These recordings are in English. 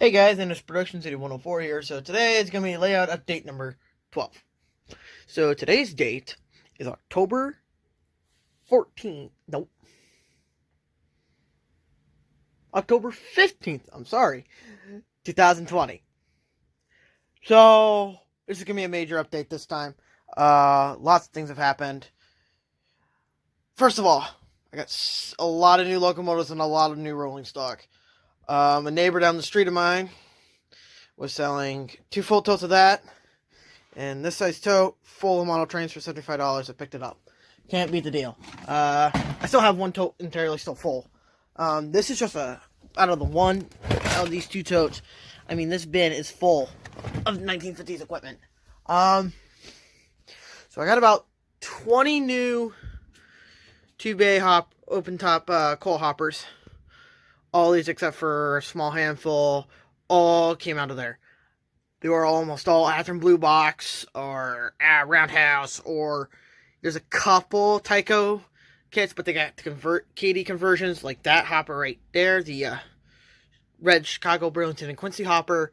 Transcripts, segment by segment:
Hey guys, and it's Production City 104 here. So today is going to be layout update number 12. So today's date is October 14th. Nope. October 15th. I'm sorry. 2020. So this is going to be a major update this time. Lots of things have happened. First of all, I got a lot of new locomotives and a lot of new rolling stock. A neighbor down the street of mine was selling 2 full totes of that, and this size tote full of model trains for $75. I picked it up. Can't beat the deal. I still have one tote entirely still full. This is just out of these 2 totes. I mean, this bin is full of 1950s equipment. So I got about 20 new 2-bay open top coal hoppers. All these except for a small handful all came out of there. They were almost all Athearn Blue Box or Roundhouse, or there's a couple Tyco kits, but they got KD conversions, like that hopper right there, the red Chicago, Burlington, and Quincy hopper.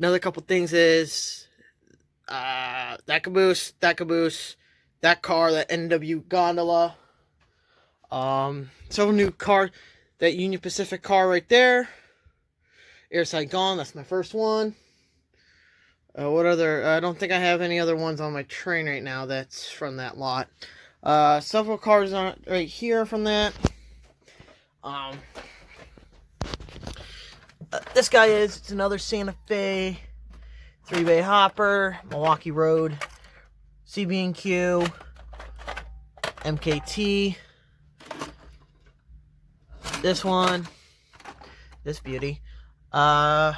Another couple things is that caboose, that car, that NW gondola. Several new cars. That Union Pacific car right there. Air Saigon, that's my first one. What other? I don't think I have any other ones on my train right now that's from that lot. Several cars on right here from that. This guy it's another Santa Fe 3-bay hopper, Milwaukee Road, CB&Q, MKT. This one, this beauty. There's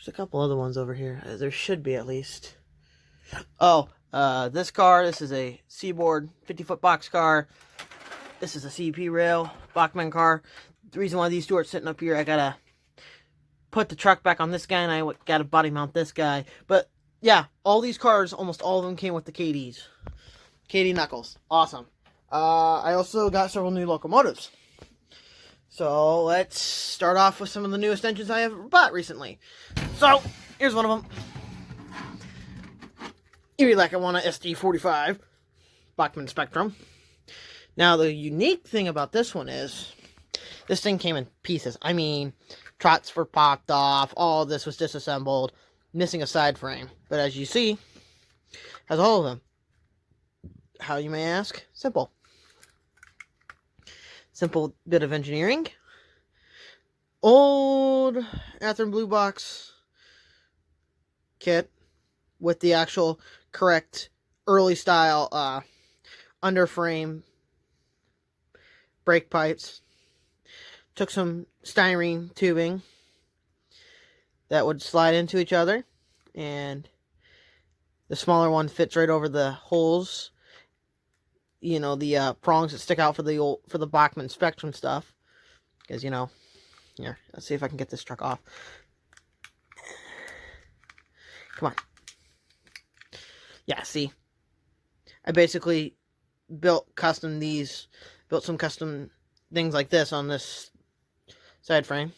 a couple other ones over here. There should be at least. Oh, this car, this is a Seaboard 50-foot box car. This is a CP rail Bachmann car. The reason why these two are sitting up here, I gotta put the truck back on this guy, and I gotta body mount this guy. But yeah, all these cars, almost all of them came with the KDs. KD Knuckles. Awesome. I also got several new locomotives. So let's start off with some of the newest engines I have bought recently. So here's one of them. Erie Lackawanna SD45 Bachmann Spectrum. Now the unique thing about this one is this thing came in pieces. I mean, trots were popped off, all of this was disassembled, missing a side frame. But as you see, has all of them. How, you may ask? Simple. Simple bit of engineering. Old Athearn Blue Box kit with the actual correct early style underframe brake pipes. Took some styrene tubing that would slide into each other, and the smaller one fits right over the holes. You know, the prongs that stick out for the Bachmann Spectrum stuff. Because, you know, here, let's see if I can get this truck off. Come on. Yeah, see? I basically built some custom things like this on this side frame.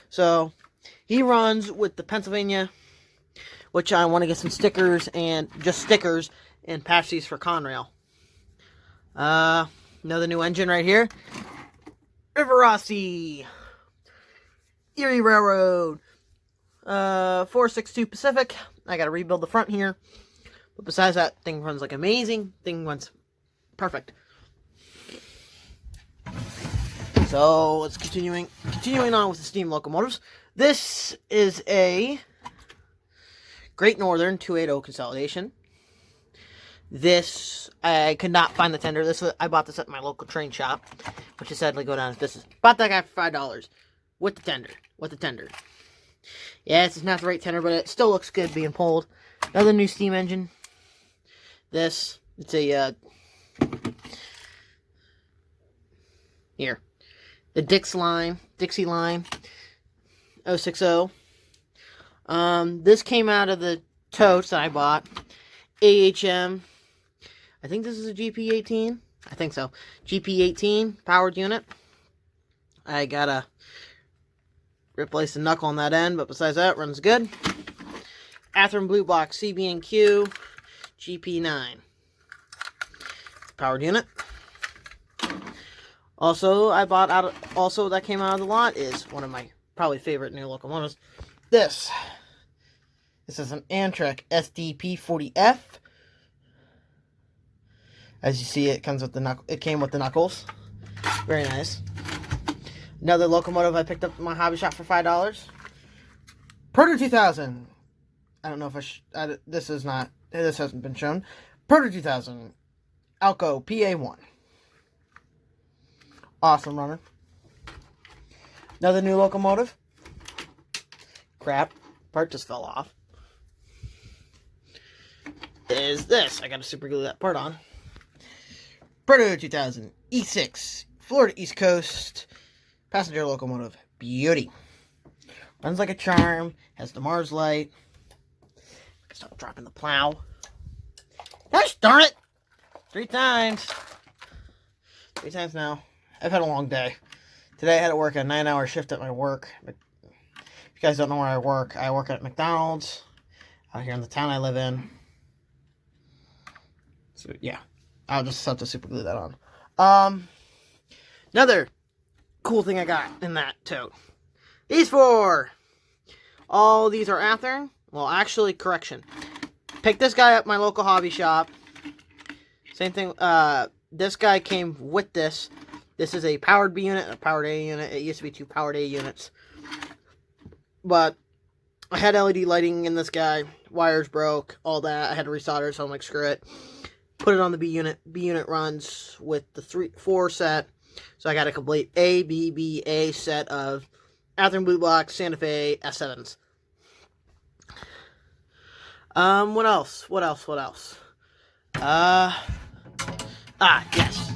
So, he runs with the Pennsylvania, which I want to get some stickers and patch these for Conrail. Another new engine right here. River Rossi. Erie Railroad. 462 Pacific. I gotta rebuild the front here. But besides that, thing runs like amazing. Thing runs perfect. So, let's continuing on with the steam locomotives. This is a Great Northern 280 consolidation. This, I could not find the tender. I bought this at my local train shop, which is sadly go down as business. Bought that guy for $5 with the tender. Yeah, this is not the right tender, but it still looks good being pulled. Another new steam engine. It's a here, the Dixie Line 060. This came out of the totes that I bought. AHM. I think this is a GP18. I think so. GP18 powered unit. I got a replace the knuckle on that end, but besides that, runs good. Athearn Blue Box CB&Q GP9. Powered unit. Also, that came out of the lot is one of my probably favorite new locomotives. This is an Amtrak SDP40F. As you see, it came with the knuckles. Very nice. Another locomotive I picked up at my hobby shop for $5. Proto 2000. I don't know if this hasn't been shown. Proto 2000. Alco PA1. Awesome runner. Another new locomotive. Crap. Part just fell off. Is this. I gotta super glue that part on. Proto 2000 E6. Florida East Coast. Passenger locomotive. Beauty. Runs like a charm. Has the Mars light. Stop dropping the plow. Gosh darn it! 3 times. 3 times now. I've had a long day. Today I had to work a 9-hour shift at my work. If you guys don't know where I work at McDonald's out here in the town I live in. So yeah, I'll just have to super glue that on. Another cool thing I got in that tote. These 4. All these are Athearn. Well, actually, correction. Picked this guy up at my local hobby shop. Same thing. This guy came with this. This is a powered B unit and a powered A unit. It used to be 2 powered A units. But I had LED lighting in this guy. Wires broke. All that. I had to resolder, so I'm like, screw it. Put it on the B unit. B unit runs with the 4 set. So I got a complete A, B, B, A set of Athearn Blue Box Santa Fe S7s. What else? Yes.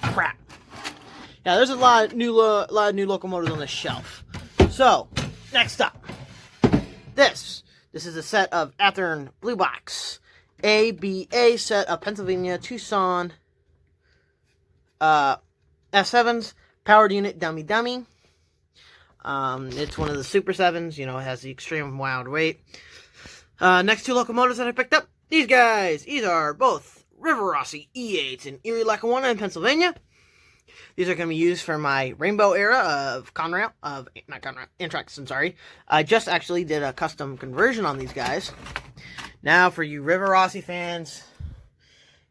Crap. Yeah, there's a lot of new locomotives on the shelf. So, next up. This is a set of Athearn Blue Box ABA set of Pennsylvania Tucson S7s. Powered unit, dummy. It's one of the Super 7s. You know, it has the extreme wild weight. Next 2 locomotives that I picked up. These guys. These are both River Rossi E8s in Erie, Lackawanna, in Pennsylvania. These are going to be used for my Rainbow era of Amtrak, I'm sorry. I just actually did a custom conversion on these guys. Now, for you River Rossi fans,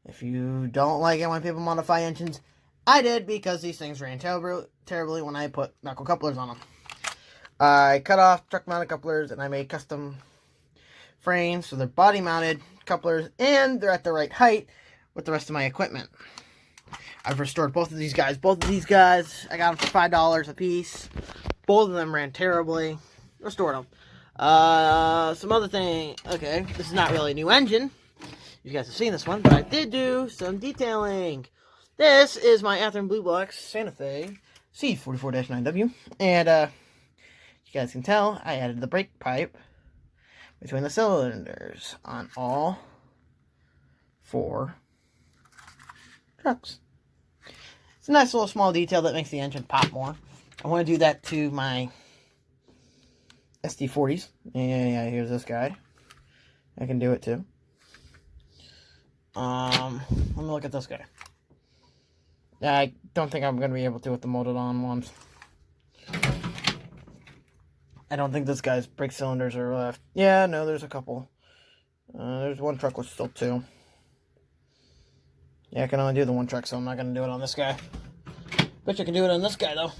if you don't like it when people modify engines, I did, because these things ran terribly when I put knuckle couplers on them. I cut off truck mounted couplers and I made custom frames, so they're body mounted couplers and they're at the right height with the rest of my equipment. I've restored both of these guys. Both of these guys, I got them for $5 a piece. Both of them ran terribly. Restored them. Some other thing. Okay, this is not really a new engine. You guys have seen this one, but I did do some detailing. This is my Athearn Blue Box Santa Fe C44-9W. And, you guys can tell, I added the brake pipe between the cylinders on all 4 trucks. It's a nice little small detail that makes the engine pop more. I want to do that to my SD40s. Yeah, here's this guy. I can do it too. Let me look at this guy. I don't think I'm going to be able to with the molded on ones. I don't think this guy's brake cylinders are left. Yeah, no, there's a couple. There's 1 truck with still 2. Yeah, I can only do the 1 truck, so I'm not going to do it on this guy. Bet you can do it on this guy, though.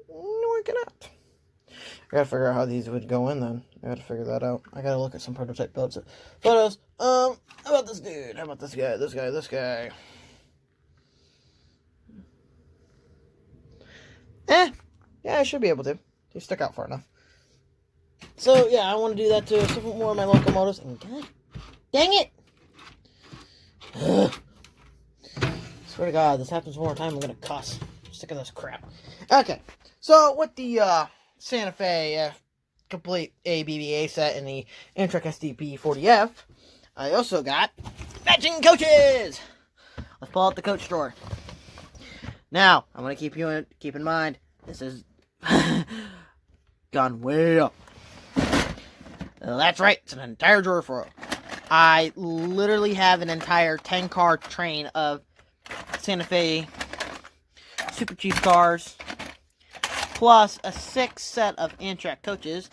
No, I cannot. I gotta figure out how these would go in, then. I gotta figure that out. I gotta look at some prototype photos. How about this dude? How about this guy? This guy. Yeah, I should be able to. He stuck out far enough. So, yeah, I want to do that to some more of my locomotives. And God, dang it! Ugh. Swear to God, this happens one more time, I'm gonna cuss. I'm sick of this crap. Okay, so with the Santa Fe complete ABBA set and the Amtrak SDP40F, I also got matching coaches! Let's pull out the coach drawer. Now, I want to keep in mind, this is Gone way up. That's right, it's an entire drawer full. I literally have an entire 10-car train of Santa Fe Super Chief cars, plus a 6 set of Amtrak coaches,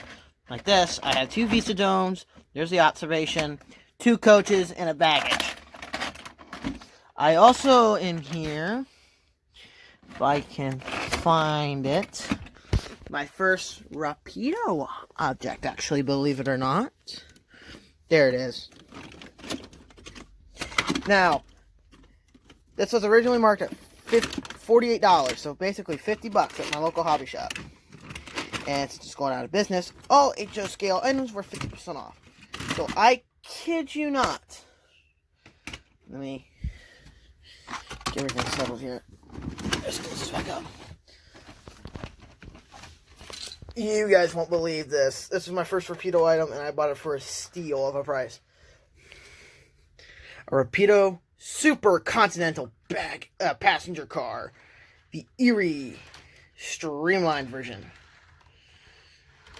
like this. I have 2 Visa Domes, there's the observation, 2 coaches, and a baggage. I also, in here, if I can find it, my first Rapido object, actually, believe it or not. There it is. Now, this was originally marked at $48, so basically $50 at my local hobby shop. And it's just going out of business. All HO scale items were 50% off. So I kid you not. Let me get everything settled here. Let's close this back up. You guys won't believe this. This is my first Rapido item, and I bought it for a steal of a price. A Rapido Super Continental passenger car. The Erie streamlined version.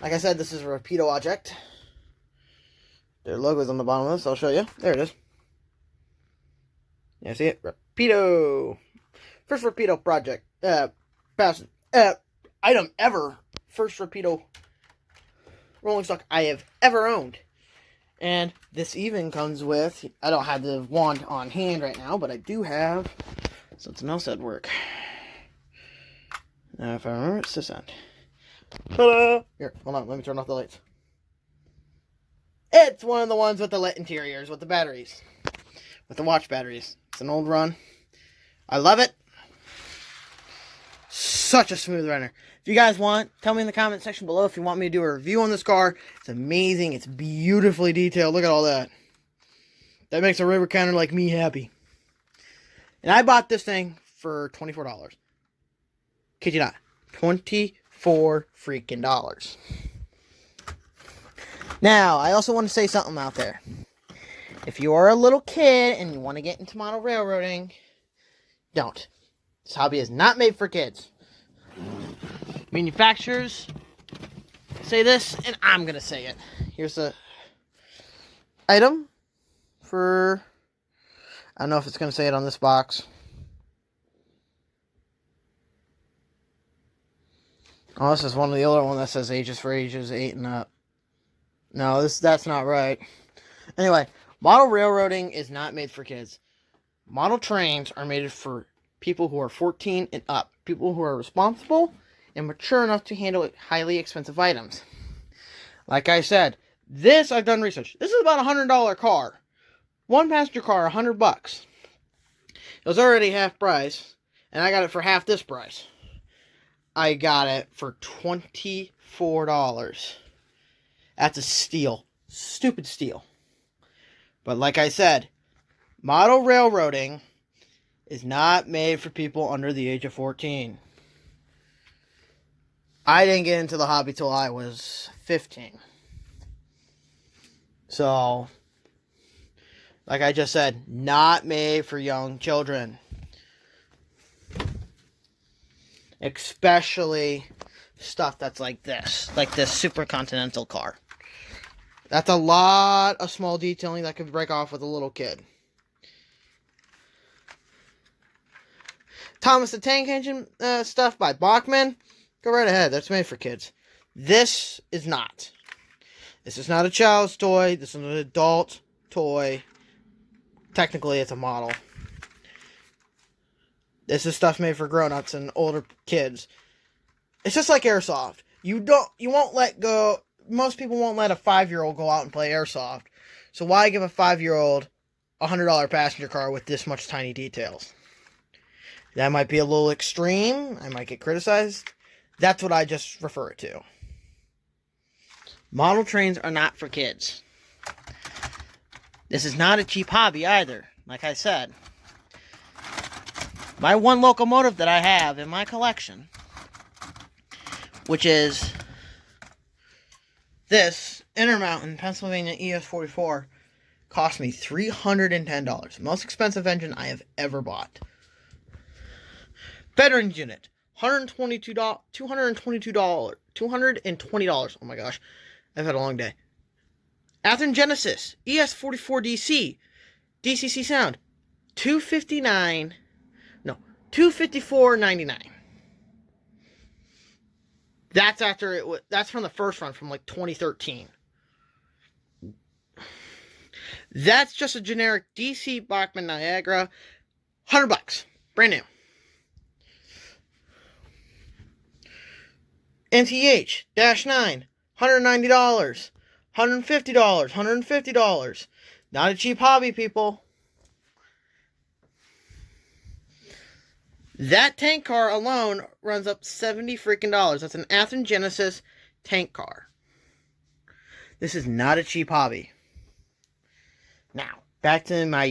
Like I said, this is a Rapido object. Their logo is on the bottom of this. I'll show you. There it is. Yeah, see it? Rapido. First Rapido project. Item ever. First Rapido rolling stock I have ever owned. And this even comes with, I don't have the wand on hand right now, but I do have something else that'd work. Now, if I remember, it's this end. Ta-da! Here, hold on, let me turn off the lights. It's one of the ones with the lit interiors, with the batteries. With the watch batteries. It's an old run. I love it. Such a smooth runner. If you guys want, tell me in the comment section below if you want me to do a review on this car. It's amazing. It's beautifully detailed. Look at all that. That makes a river counter like me happy. And I bought this thing for $24. Kid you not. 24 freaking dollars. Now, I also want to say something out there. If you are a little kid and you want to get into model railroading, don't. This hobby is not made for kids. Manufacturers say this, and I'm going to say it. Here's the item for, I don't know if it's going to say it on this box. Oh, this is one of the older ones that says ages for ages 8 and up. No, that's not right. Anyway, model railroading is not made for kids. Model trains are made for people who are 14 and up. People who are responsible and mature enough to handle highly expensive items. Like I said, this, I've done research. This is about a $100 car. One passenger car, $100. It was already half price, and I got it for half this price. I got it for $24. That's a steal. Stupid steal. But like I said, model railroading is not made for people under the age of 14. I didn't get into the hobby till I was 15. So, like I just said, not made for young children. Especially stuff that's like this Super Continental car. That's a lot of small detailing that could break off with a little kid. Thomas the Tank Engine stuff by Bachmann. Go right ahead. That's made for kids. This is not. This is not a child's toy. This is an adult toy. Technically, it's a model. This is stuff made for grown-ups and older kids. It's just like airsoft. You won't let go. Most people won't let a 5-year-old go out and play airsoft. So why give a 5-year-old a $100 passenger car with this much tiny details? That might be a little extreme. I might get criticized. That's what I just refer it to. Model trains are not for kids. This is not a cheap hobby either, like I said. My one locomotive that I have in my collection, which is this Intermountain Pennsylvania ES44, cost me $310. Most expensive engine I have ever bought. Veterans unit, $122, $220. Oh my gosh, I've had a long day. Athearn Genesis ES44DC DCC sound, $254.99. That's after that's from the first run from like 2013. That's just a generic DC Bachmann Niagara, $100, brand new. NTH-9, $190, $150. Not a cheap hobby, people. That tank car alone runs up $70 freaking dollars. That's an Athearn Genesis tank car. This is not a cheap hobby. Now, back to my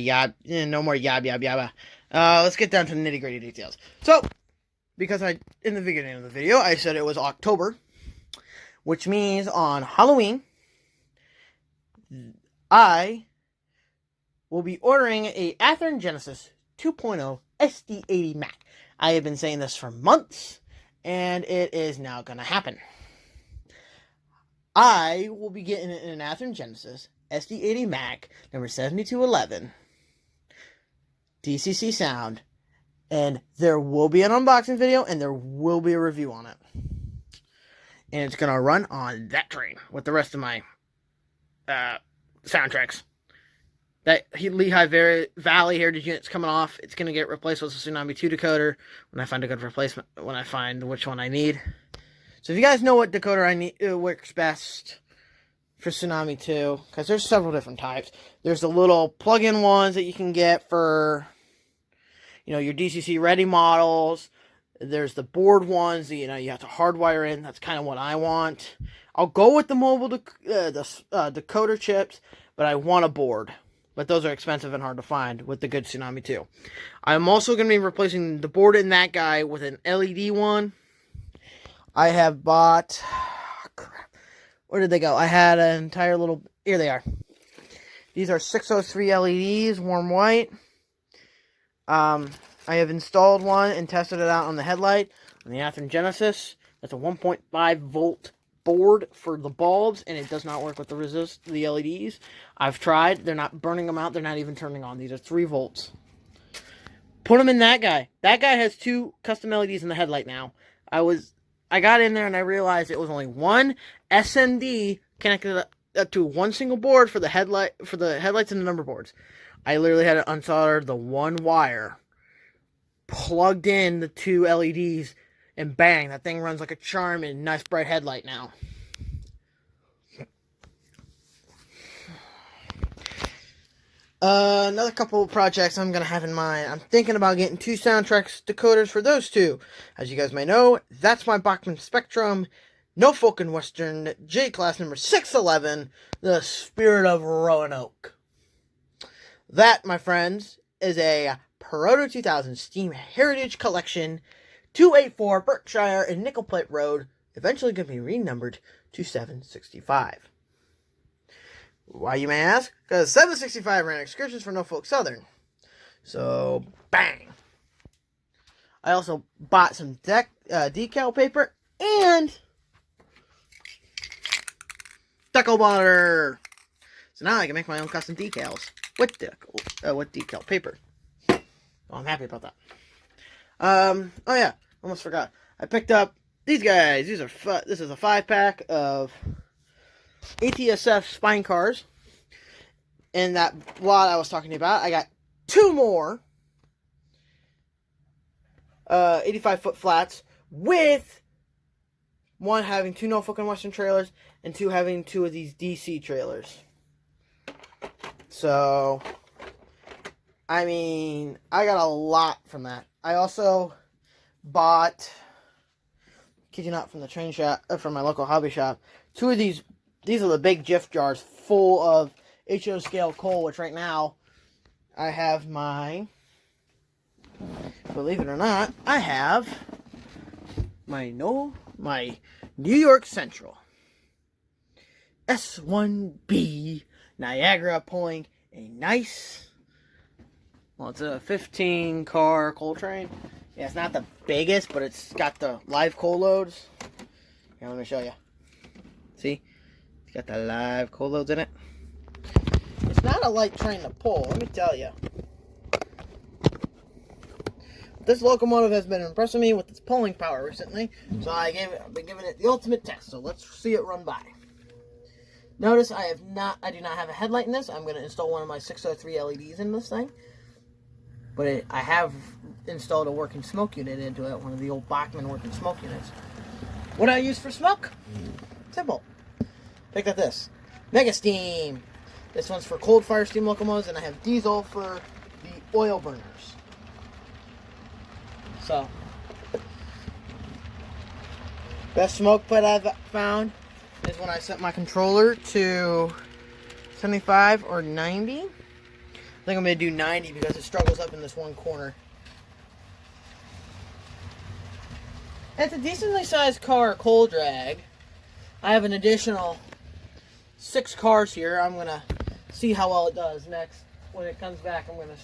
no more yab. Let's get down to the nitty gritty details. So, because in the beginning of the video, I said it was October, which means on Halloween, I will be ordering a Athearn Genesis 2.0 SD80 Mac. I have been saying this for months, and it is now going to happen. I will be getting an Athearn Genesis SD80 Mac number 7211 DCC sound, and there will be an unboxing video, and there will be a review on it. And it's going to run on that train with the rest of my soundtracks. That Lehigh Valley Heritage Unit's coming off. It's going to get replaced with a Tsunami 2 decoder when I find a good replacement, when I find which one I need. So if you guys know what decoder I need, works best for Tsunami 2, because there's several different types. There's the little plug-in ones that you can get for, your DCC ready models. There's the board ones that, you have to hardwire in. That's kind of what I want. I'll go with the mobile decoder chips, but I want a board. But those are expensive and hard to find with the good Tsunami 2. I'm also going to be replacing the board in that guy with an LED one. I have bought... crap. Where did they go? I had an entire little... Here they are. These are 603 LEDs, warm white. I have installed one and tested it out on the headlight on the Athearn Genesis. That's a 1.5 volt board for the bulbs, and it does not work with the LEDs. I've tried. They're not burning them out. They're not even turning on. These are 3 volts. Put them in that guy. That guy has 2 custom LEDs in the headlight now. I got in there and I realized it was only one SMD connected up to one single board for the headlights and the number boards. I literally had to unsolder the one wire, plugged in the 2 LEDs, and bang, that thing runs like a charm and nice bright headlight now. Another couple of projects I'm going to have in mind. I'm thinking about getting 2 soundtracks decoders for those 2. As you guys may know, that's my Bachmann Spectrum No Folk and Western J-Class number 611, The Spirit of Roanoke. That, my friends, is a Proto 2000 Steam Heritage Collection 284 Berkshire and Nickel Plate Road, eventually going to be renumbered to 765. Why, you may ask? Because 765 ran excursions for Norfolk Southern. So, bang! I also bought some decal paper and decal butter. So now I can make my own custom decals with decal paper. Oh, I'm happy about that. Oh yeah, almost forgot. I picked up these guys. This is a 5-pack of ATSF spine cars. In that lot I was talking about, I got 2 more 85-foot flats, with one having 2 Norfolk and Western trailers and 2 having 2 of these DC trailers. So, I mean, I got a lot from that. I also bought, kid you not, from the train shop, from my local hobby shop, 2 of these. These are the big Jif jars full of HO scale coal, which right now I have my, believe it or not, I have my New York Central S1B Niagara pulling a nice, well, it's a 15 car coal train. Yeah, it's not the biggest, but it's got the live coal loads. Here, let me show you. See? It's got the live coal loads in it. It's not a light train to pull, let me tell you. This locomotive has been impressing me with its pulling power recently, so I've been giving it the ultimate test. So let's see it run by. Notice I do not have a headlight in this. I'm going to install one of my 603 LEDs in this thing, but I have installed a working smoke unit into it, one of the old Bachmann working smoke units. What do I use for smoke? Simple. Pick up this Mega Steam. This one's for cold fire steam locomotives, and I have diesel for the oil burners. So, best smoke put I've found is when I set my controller to 75 or 90. I think I'm going to do 90 because it struggles up in this one corner. It's a decently sized car coal drag. I have an additional 6 cars here. I'm going to see how well it does next. When it comes back, I'm going to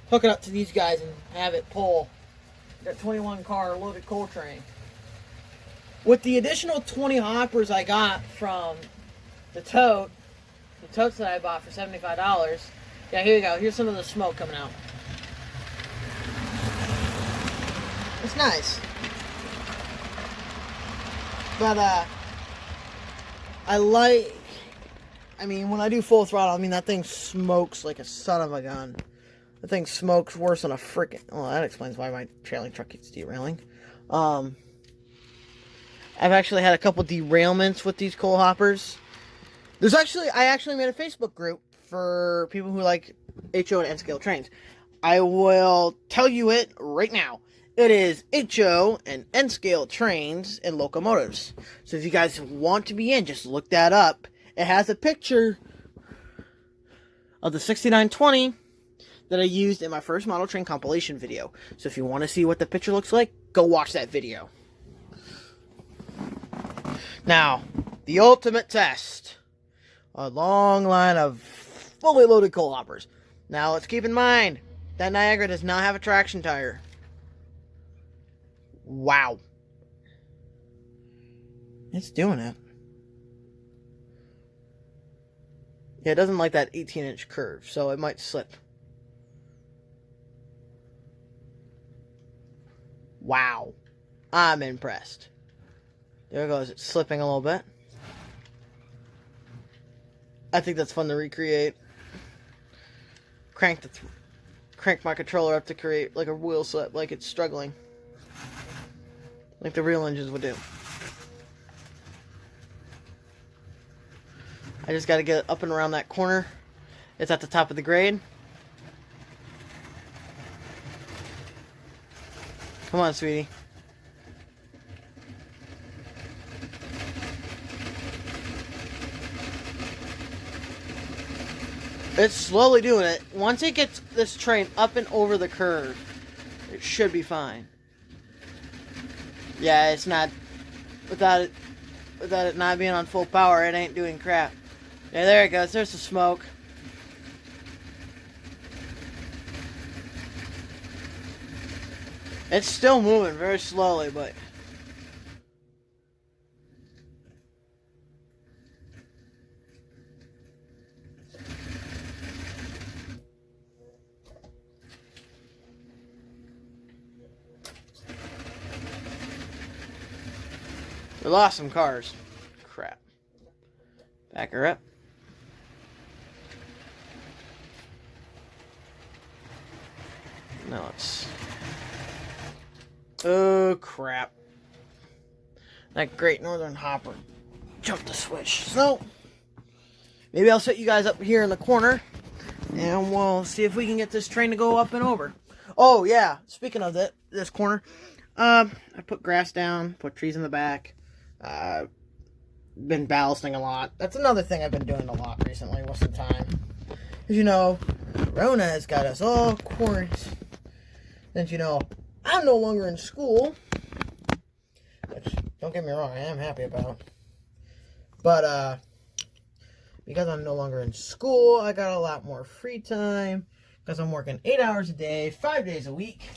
hook it up to these guys and have it pull that 21 car loaded coal train. With the additional 20 hoppers I got from the totes that I bought for $75. Yeah, here you go. Here's some of the smoke coming out. It's nice. But, when I do full throttle, that thing smokes like a son of a gun. The thing smokes worse than a frickin'... Well, that explains why my trailing truck keeps derailing. I've actually had a couple derailments with these coal hoppers. I actually made a Facebook group for people who like HO and N-scale trains. I will tell you it right now. It is HO and N-scale trains and locomotives. So if you guys want to be in, just look that up. It has a picture of the 6920 that I used in my first model train compilation video. So if you want to see what the picture looks like, go watch that video. Now, the ultimate test. A long line of fully loaded coal hoppers. Now, let's keep in mind, that Niagara does not have a traction tire. Wow. It's doing it. Yeah, it doesn't like that 18-inch curve, so it might slip. Wow. I'm impressed. There it goes. It's slipping a little bit. I think that's fun to recreate. Crank my controller up to create like a wheel slip, like it's struggling. Like the real engines would do. I just got to get up and around that corner. It's at the top of the grade. Come on, sweetie. It's slowly doing it. Once it gets this train up and over the curve, it should be fine. Yeah, it's not... Without it not being on full power, it ain't doing crap. Yeah, there it goes. There's the smoke. It's still moving very slowly, but... We lost some cars. Crap. Back her up. No, it's... Oh, crap. That Great Northern Hopper jumped the switch. So, maybe I'll set you guys up here in the corner, and we'll see if we can get this train to go up and over. Oh, yeah. Speaking of this corner, I put grass down, put trees in the back. Been ballasting a lot. That's another thing I've been doing a lot recently with some time. As you know, Rona has got us all quarantined. And you know, I'm no longer in school. Which, don't get me wrong, I am happy about. But, because I'm no longer in school, I got a lot more free time. Because I'm working 8 hours a day, 5 days a week.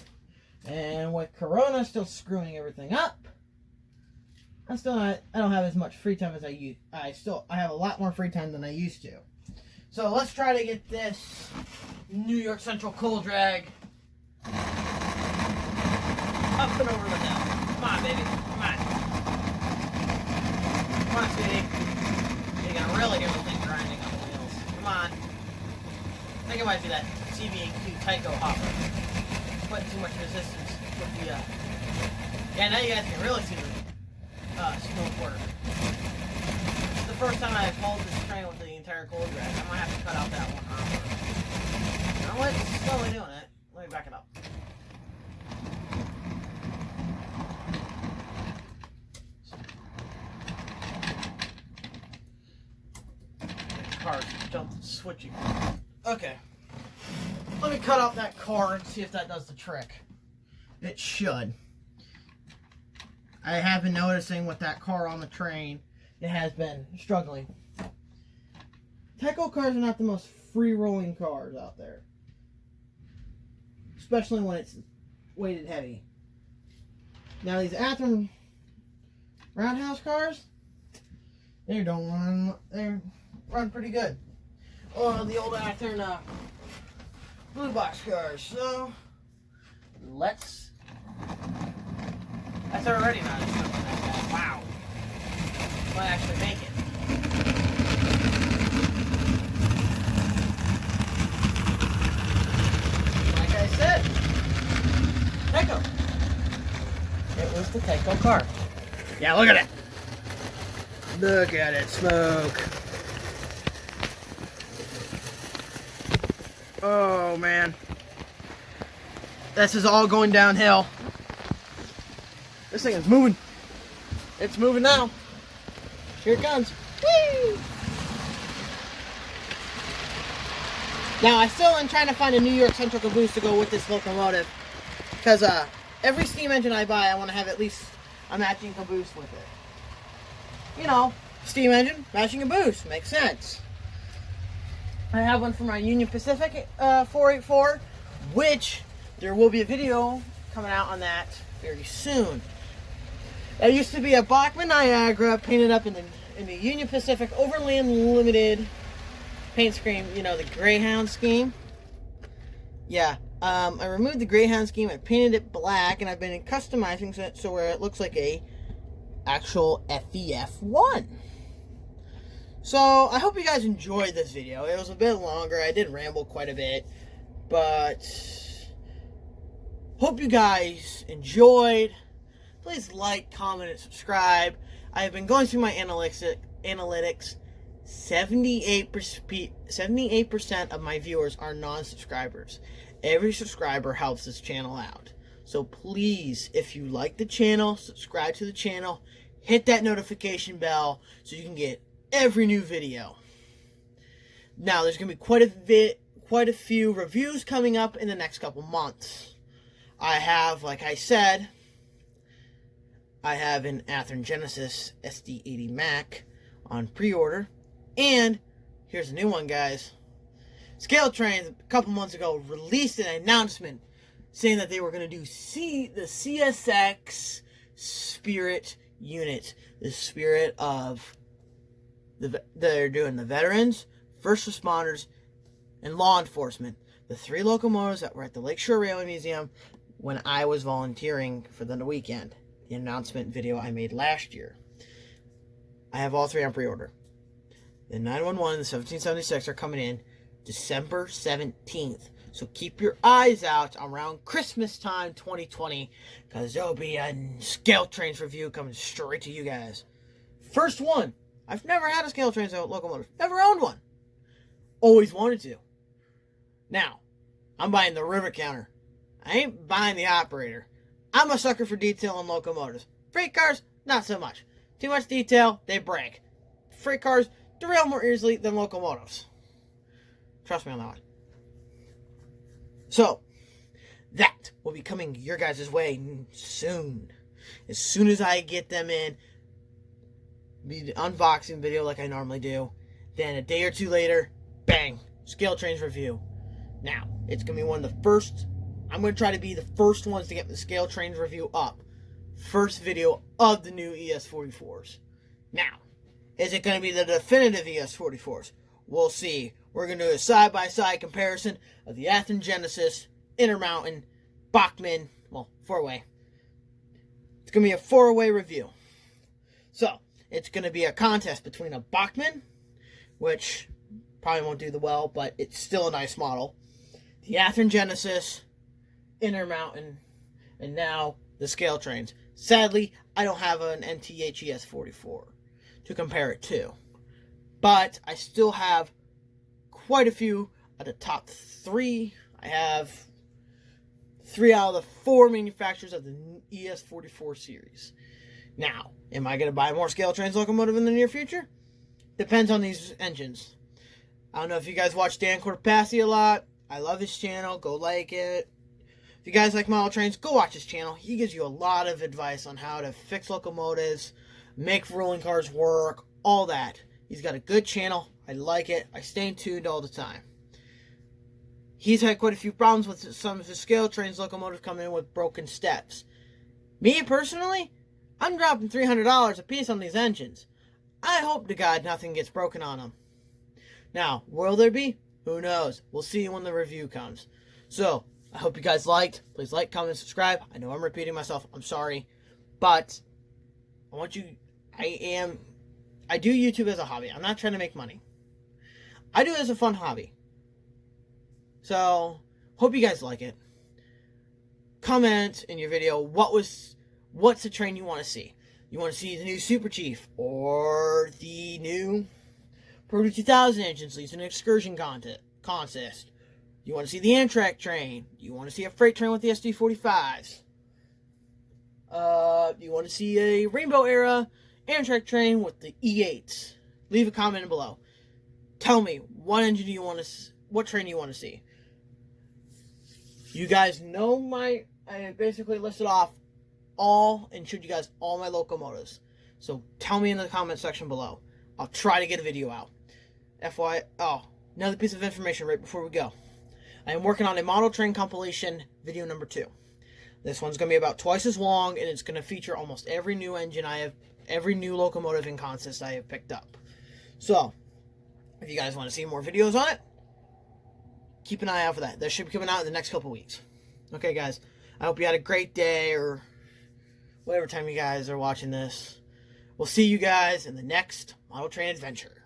And with Corona still screwing everything up, I don't have as much free time as I used. I have a lot more free time than I used to. So let's try to get this New York Central cold drag up and over the hill. Come on, baby. Come on. Come on, sweetie. You're gonna really get the thing grinding on the wheels. Come on. I think it might be that CB2 Tyco hopper. Put too much resistance with the, Yeah, now you guys can really see the, smooth work. This is the first time I've pulled this train with the entire cold drag. I might have to cut out that one hopper. You know what? It's slowly doing it. Let me back it up. Cars jumped switching. Okay. Let me cut out that car and see if that does the trick. It should. I have been noticing with that car on the train, it has been struggling. Tyco cars are not the most free-rolling cars out there. Especially when it's weighted heavy. Now these Athearn Roundhouse cars, they run pretty good. Or the old Athearn Blue Box cars. So let's. That's already not as simple as that. Wow. Might actually make it. Like I said, Tyco. It was the Tyco car. Yeah, look at it. Look at it smoke. Oh man. This is all going downhill. This thing is moving. It's moving now. Here it comes. Whee! Now I still am trying to find a New York Central caboose to go with this locomotive. Because every steam engine I buy, I want to have at least a matching caboose with it. You know, steam engine, matching caboose. Makes sense. I have one for my Union Pacific 484, which there will be a video coming out on that very soon. That used to be a Bachmann Niagara painted up in the Union Pacific Overland Limited paint scheme, you know, the Greyhound scheme. Yeah, I removed the Greyhound scheme, I painted it black, and I've been customizing it so where it looks like a actual FEF1. So, I hope you guys enjoyed this video. It was a bit longer. I did ramble quite a bit. But, hope you guys enjoyed. Please like, comment, and subscribe. I have been going through my analytics. 78% of my viewers are non-subscribers. Every subscriber helps this channel out. So, please, if you like the channel, subscribe to the channel. Hit that notification bell so you can get every new video. Now, there's going to be quite a few reviews coming up in the next couple months. I have, like I said, I have an Athearn Genesis SD80 Mac on pre-order. And here's a new one, guys. Scale Trains, a couple months ago, released an announcement saying that they were going to do the CSX Spirit unit. The spirit of they're doing the veterans, first responders, and law enforcement. The 3 locomotives that were at the Lakeshore Railway Museum when I was volunteering for the weekend. The announcement video I made last year. I have all 3 on pre-order. The 911 and the 1776 are coming in December 17th. So keep your eyes out around Christmas time 2020, because there'll be a Scale Trains review coming straight to you guys. First one. I've never had a Scale Trains locomotive. Never owned one. Always wanted to. Now, I'm buying the river counter. I ain't buying the operator. I'm a sucker for detail on locomotives. Freight cars, not so much. Too much detail, they break. Freight cars derail more easily than locomotives. Trust me on that one. So, that will be coming your guys' way soon. As soon as I get them in, be the unboxing video like I normally do. Then a day or two later, bang, Scale Trains review. Now, it's going to be one of the first I'm going to try to be the first ones to get the Scale Trains review up. First video of the new ES44s. Now, is it going to be the definitive ES44s? We'll see. We're going to do a side-by-side comparison of the Athearn Genesis, Intermountain, Bachmann, well, 4-way. It's going to be a 4-way review. So, it's going to be a contest between a Bachmann, which probably won't do the well, but it's still a nice model, the Athearn Genesis, Intermountain, and now the Scale Trains. Sadly, I don't have an NTH 44 to compare it to, but I still have quite a few of the top 3. I have 3 out of the 4 manufacturers of the ES44 series. Now, am I going to buy more Scale Trains locomotive in the near future? Depends on these engines. I don't know if you guys watch Dan Cortopassi a lot. I love his channel. Go like it. If you guys like model trains, go watch his channel. He gives you a lot of advice on how to fix locomotives, make rolling cars work, all that. He's got a good channel. I like it. I stay tuned all the time. He's had quite a few problems with some of his Scale Trains locomotives coming in with broken steps. Me, personally, I'm dropping $300 a piece on these engines. I hope to God nothing gets broken on them. Now, will there be? Who knows? We'll see when the review comes. So, I hope you guys liked. Please like, comment, and subscribe. I know I'm repeating myself. I'm sorry. But I want you... I do YouTube as a hobby. I'm not trying to make money. I do it as a fun hobby. So, hope you guys like it. Comment in your video what's the train you want to see. You want to see the new Super Chief or the new Proto 2000 engines leads an excursion contest. You want to see the Amtrak train. You want to see a freight train with the SD45s. You want to see a Rainbow Era Amtrak train with the E8s. Leave a comment below. Tell me, what engine do you want to what train do you want to see? You guys know I basically listed off and showed you guys all my locomotives. So tell me in the comment section below. I'll try to get a video out. Another piece of information right before we go. I am working on a model train compilation video number 2. This one's going to be about twice as long, and it's going to feature almost every new engine every new locomotive and contest I have picked up. So, if you guys want to see more videos on it, keep an eye out for that. That should be coming out in the next couple weeks. Okay, guys. I hope you had a great day, or whatever time you guys are watching this. We'll see you guys in the next model train adventure.